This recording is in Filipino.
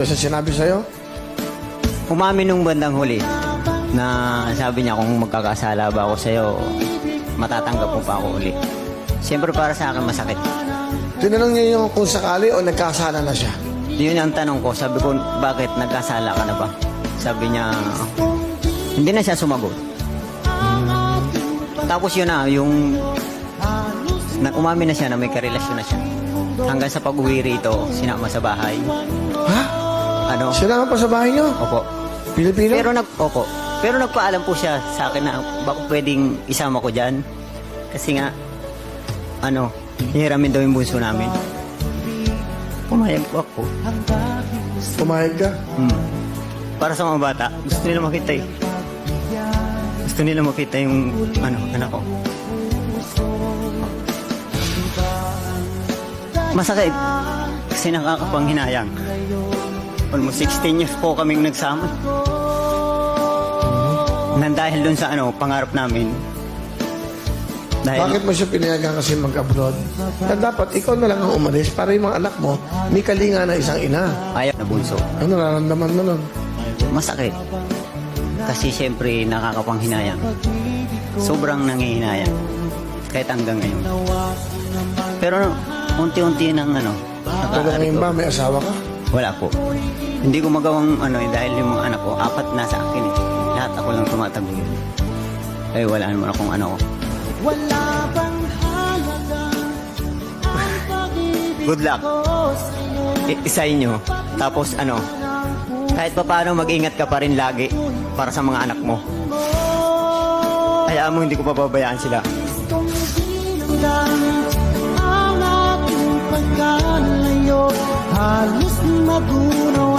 Sa sinabi sa'yo? Umamin nung bandang huli na sabi niya kung magkakasala ba ako sa'yo, matatanggap mo pa ako uli. Siyempre para sa akin masakit. Tinanong niya yung kung sakali o nagkasala na siya. Yun ang tanong ko. Sabi ko, bakit nagkasala ka na ba? Sabi niya, hindi na siya sumagot. Tapos yun na, yung umamin na siya na may karelasyon na siya. Hanggang sa pag-uwi rito, sinama sa bahay. Ha? Ano? Sinama pa sa bahay niyo? Opo. Pilipino? Opo. Pero nagpaalam po siya sa akin na baka pwedeng isama ko dyan. Kasi nga, hihiramin daw yung bunso namin. Pumayag po ako. Pumayag ka? Para sa mga bata, gusto nila makita eh. Gusto nila makita yung anak ko. Masakit. Kasi nakakapanghinayang. Almost 16 years po kaming nagsama. Nang dahil dun sa pangarap namin. Bakit mo siya pinayagan kasi mag-abroad? Na dapat ikaw na lang ang umalis para yung mga anak mo may kalinga na isang ina. Ayaw na bunso. Ano nararamdaman mo nun? Masakit. Kasi siyempre nakakapanghinayang. Sobrang nangihinayang. Kahit hanggang ngayon. Pero unti-unti nang Pero ngayon ba may asawa ka? wala po. Hindi ko magawang dahil yung mga anak ko, 4 nasa akin eh. Lahat ako lang tumatago. Eh wala naman akong ko. Good luck. Isa inyo. Tapos kahit pa paano mag-ingat ka pa rin lagi para sa mga anak mo. Hayaan mo hindi ko pababayaan sila. Halos magunaw